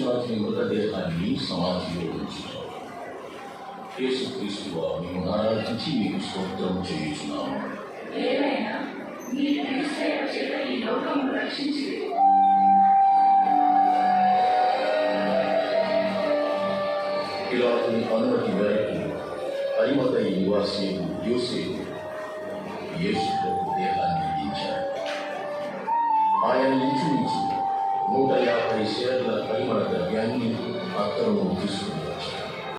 యేసునాథుని మృతదేహాన్ని సమాధిలో ఉంచుతాం. యేసుక్రీస్తు మిమ్మల్ని ఆరాధించి మీకు స్తోత్రం చేయుచున్నాము. ఏమైనా మీ క్రీస్తు చేత ఈ లోకము రక్షించింది. పిలాతుని అనుమతి మేరకు అరిమతయి నివాసి యోసేపు యేసు ప్రభు దేహాన్ని దించాడు. ఆయన ఇంచుమించు 150 సేర్ల పరిమళ ద్రవ్యాన్ని అత్తరును తీసుకుని